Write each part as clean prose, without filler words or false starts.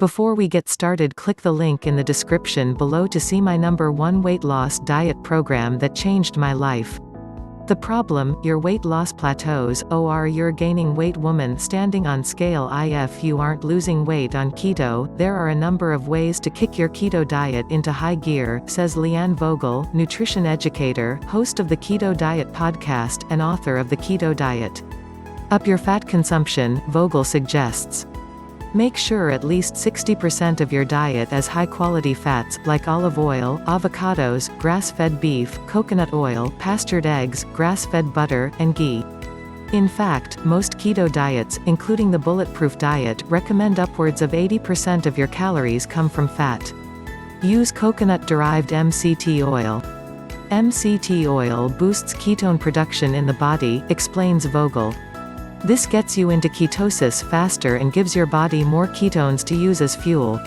Before we get started, click the link in the description below to see my #1 weight loss diet program that changed my life. The problem, your weight loss plateaus, or you're gaining weight. Woman standing on scale. If you aren't losing weight on keto, there are a number of ways to kick your keto diet into high gear, says Leanne Vogel, nutrition educator, host of the Keto Diet podcast, and author of the Keto Diet. Up your fat consumption, Vogel suggests. Make sure at least 60% of your diet has high-quality fats, like olive oil, avocados, grass-fed beef, coconut oil, pastured eggs, grass-fed butter, and ghee. In fact, most keto diets, including the Bulletproof diet, recommend upwards of 80% of your calories come from fat. Use coconut-derived MCT oil. MCT oil boosts ketone production in the body, explains Vogel. This gets you into ketosis faster and gives your body more ketones to use as fuel.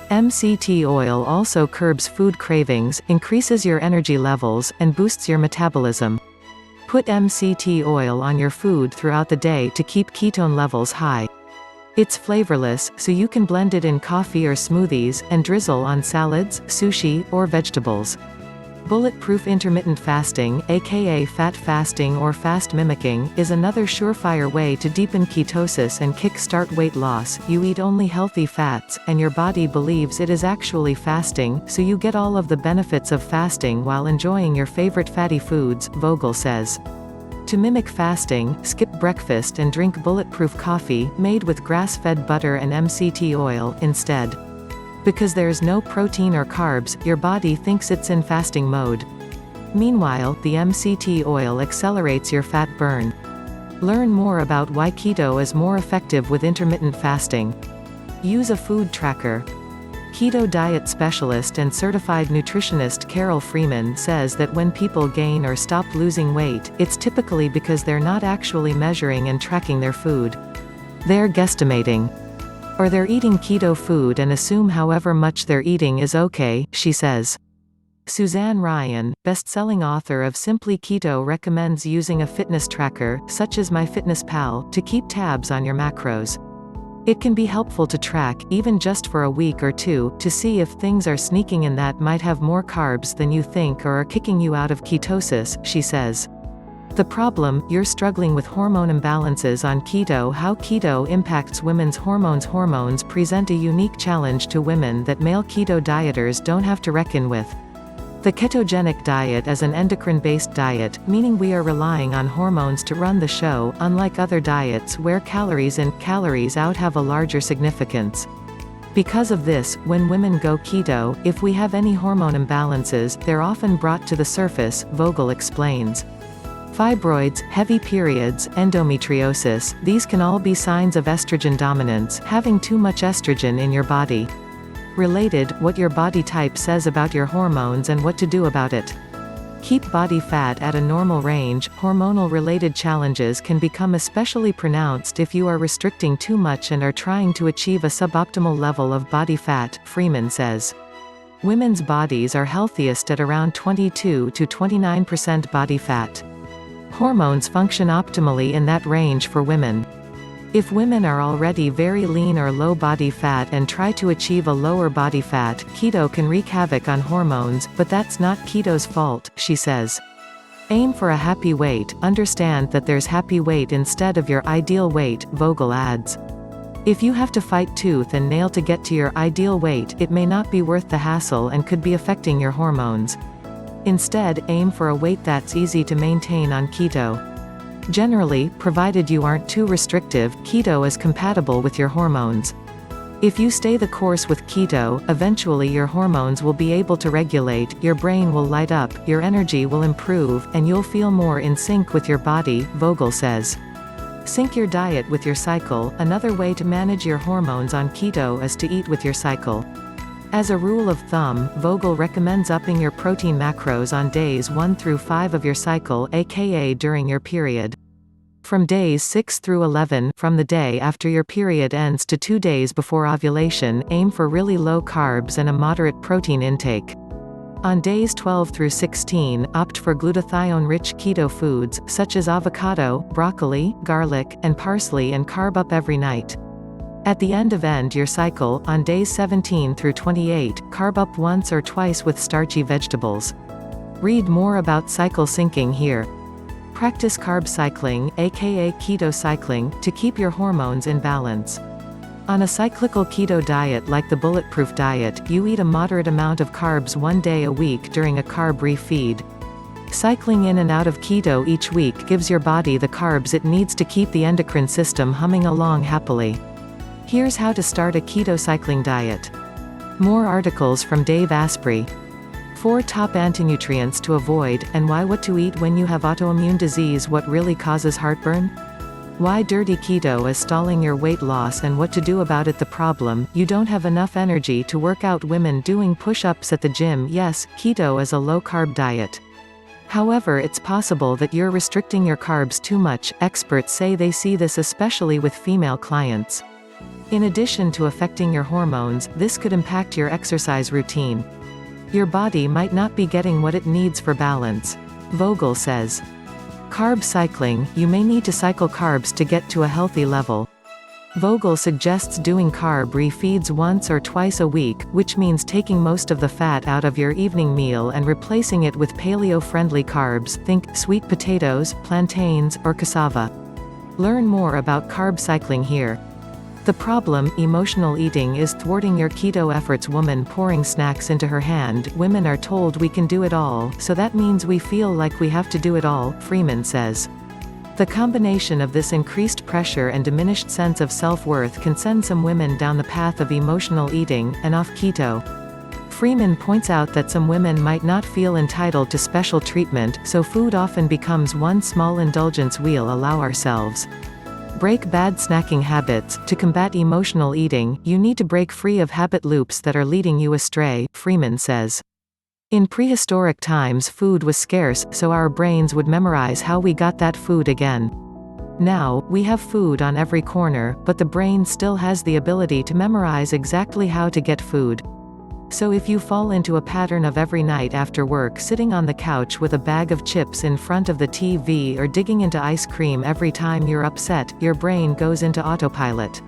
MCT oil also curbs food cravings, increases your energy levels, and boosts your metabolism. Put MCT oil on your food throughout the day to keep ketone levels high. It's flavorless, so you can blend it in coffee or smoothies, and drizzle on salads, sushi, or vegetables. Bulletproof intermittent fasting, aka fat fasting or fast mimicking, is another surefire way to deepen ketosis and kick-start weight loss. You eat only healthy fats, and your body believes it is actually fasting, so you get all of the benefits of fasting while enjoying your favorite fatty foods, Vogel says. To mimic fasting, skip breakfast and drink bulletproof coffee, made with grass-fed butter and MCT oil, instead. Because there's no protein or carbs, your body thinks it's in fasting mode. Meanwhile, the MCT oil accelerates your fat burn. Learn more about why keto is more effective with intermittent fasting. Use a food tracker. Keto diet specialist and certified nutritionist Carol Freeman says that when people gain or stop losing weight, it's typically because they're not actually measuring and tracking their food. They're guesstimating. Or they're eating keto food and assume however much they're eating is okay, she says. Suzanne Ryan, best-selling author of Simply Keto, recommends using a fitness tracker, such as MyFitnessPal, to keep tabs on your macros. It can be helpful to track, even just for a week or two, to see if things are sneaking in that might have more carbs than you think or are kicking you out of ketosis, she says. The problem, you're struggling with hormone imbalances on keto. How keto impacts women's hormones. Hormones present a unique challenge to women that male keto dieters don't have to reckon with. The ketogenic diet is an endocrine-based diet, meaning we are relying on hormones to run the show, unlike other diets where calories in, calories out have a larger significance. Because of this, when women go keto, if we have any hormone imbalances, they're often brought to the surface, Vogel explains. Fibroids, heavy periods, endometriosis, these can all be signs of estrogen dominance, having too much estrogen in your body. Related, what your body type says about your hormones and what to do about it. Keep body fat at a normal range. Hormonal-related challenges can become especially pronounced if you are restricting too much and are trying to achieve a suboptimal level of body fat, Freeman says. Women's bodies are healthiest at around 22 to 29% body fat. Hormones function optimally in that range for women. If women are already very lean or low body fat and try to achieve a lower body fat, keto can wreak havoc on hormones, but that's not keto's fault, she says. Aim for a happy weight, understand that there's happy weight instead of your ideal weight, Vogel adds. If you have to fight tooth and nail to get to your ideal weight, it may not be worth the hassle and could be affecting your hormones. Instead, aim for a weight that's easy to maintain on keto. Generally, provided you aren't too restrictive, keto is compatible with your hormones. If you stay the course with keto, eventually your hormones will be able to regulate, your brain will light up, your energy will improve, and you'll feel more in sync with your body, Vogel says. Sync your diet with your cycle. Another way to manage your hormones on keto is to eat with your cycle. As a rule of thumb, Vogel recommends upping your protein macros on days 1 through 5 of your cycle, aka during your period. From days 6 through 11, from the day after your period ends to 2 days before ovulation, aim for really low carbs and a moderate protein intake. On days 12 through 16, opt for glutathione-rich keto foods, such as avocado, broccoli, garlic, and parsley, and carb up every night. At the end your cycle, on days 17 through 28, carb up once or twice with starchy vegetables. Read more about cycle syncing here. Practice carb cycling, aka keto cycling, to keep your hormones in balance. On a cyclical keto diet like the Bulletproof diet, you eat a moderate amount of carbs 1 day a week during a carb refeed. Cycling in and out of keto each week gives your body the carbs it needs to keep the endocrine system humming along happily. Here's how to start a keto cycling diet. More articles from Dave Asprey. 4 top antinutrients to avoid, and why. What to eat when you have autoimmune disease. What really causes heartburn? Why dirty keto is stalling your weight loss and what to do about it. The problem, you don't have enough energy to work out. Women doing push-ups at the gym. Yes, keto is a low-carb diet. However, it's possible that you're restricting your carbs too much. Experts say they see this especially with female clients. In addition to affecting your hormones, this could impact your exercise routine. Your body might not be getting what it needs for balance. Vogel says. Carb cycling, you may need to cycle carbs to get to a healthy level. Vogel suggests doing carb refeeds once or twice a week, which means taking most of the fat out of your evening meal and replacing it with paleo-friendly carbs. Think sweet potatoes, plantains, or cassava. Learn more about carb cycling here. The problem, emotional eating, is thwarting your keto efforts. Woman pouring snacks into her hand. Women are told we can do it all, so that means we feel like we have to do it all, Freeman says. The combination of this increased pressure and diminished sense of self-worth can send some women down the path of emotional eating, and off keto. Freeman points out that some women might not feel entitled to special treatment, so food often becomes one small indulgence we'll allow ourselves. Break bad snacking habits. To combat emotional eating, you need to break free of habit loops that are leading you astray, Freeman says. In prehistoric times food was scarce, so our brains would memorize how we got that food again. Now, we have food on every corner, but the brain still has the ability to memorize exactly how to get food. So if you fall into a pattern of every night after work sitting on the couch with a bag of chips in front of the TV or digging into ice cream every time you're upset, your brain goes into autopilot.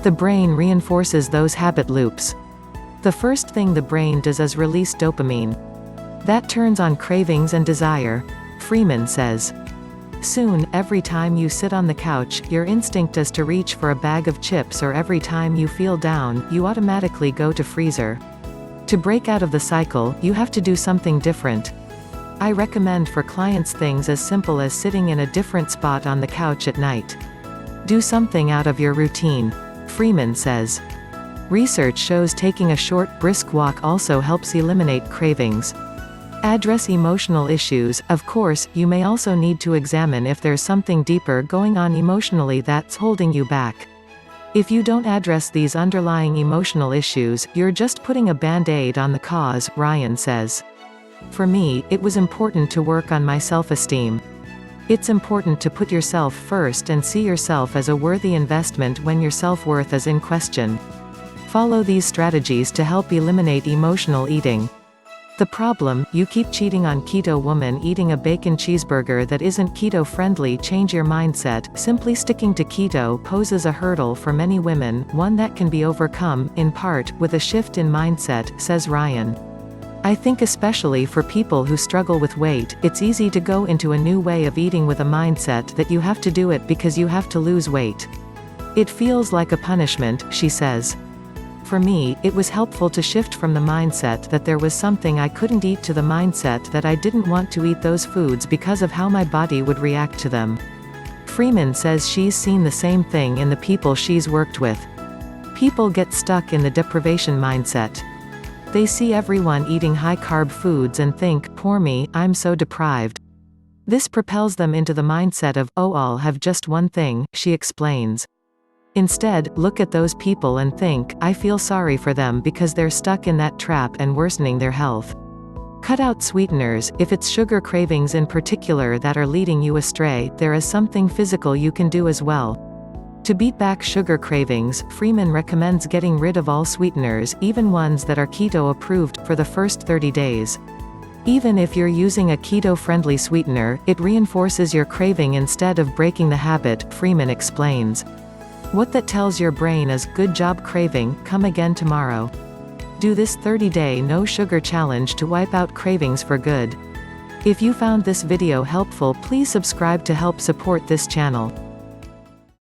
The brain reinforces those habit loops. The first thing the brain does is release dopamine. That turns on cravings and desire, Freeman says. Soon, every time you sit on the couch, your instinct is to reach for a bag of chips, or every time you feel down, you automatically go to freezer. To break out of the cycle, you have to do something different. I recommend for clients things as simple as sitting in a different spot on the couch at night. Do something out of your routine, Freeman says. Research shows taking a short, brisk walk also helps eliminate cravings. Address emotional issues. Of course, you may also need to examine if there's something deeper going on emotionally that's holding you back. If you don't address these underlying emotional issues, you're just putting a band-aid on the cause, Ryan says. For me, it was important to work on my self-esteem. It's important to put yourself first and see yourself as a worthy investment when your self-worth is in question. Follow these strategies to help eliminate emotional eating. The problem, you keep cheating on keto. Woman eating a bacon cheeseburger that isn't keto-friendly. Change your mindset. Simply sticking to keto poses a hurdle for many women, one that can be overcome, in part, with a shift in mindset, says Ryan. I think especially for people who struggle with weight, it's easy to go into a new way of eating with a mindset that you have to do it because you have to lose weight. It feels like a punishment, she says. For me, it was helpful to shift from the mindset that there was something I couldn't eat to the mindset that I didn't want to eat those foods because of how my body would react to them. Freeman says she's seen the same thing in the people she's worked with. People get stuck in the deprivation mindset. They see everyone eating high-carb foods and think, poor me, I'm so deprived. This propels them into the mindset of, oh, I'll have just one thing, she explains. Instead, look at those people and think, I feel sorry for them because they're stuck in that trap and worsening their health. Cut out sweeteners. If it's sugar cravings in particular that are leading you astray, there is something physical you can do as well. To beat back sugar cravings, Freeman recommends getting rid of all sweeteners, even ones that are keto approved, for the first 30 days. Even if you're using a keto-friendly sweetener, it reinforces your craving instead of breaking the habit, Freeman explains. What that tells your brain is, good job craving, come again tomorrow. Do this 30-day no sugar challenge to wipe out cravings for good. If you found this video helpful, please subscribe to help support this channel.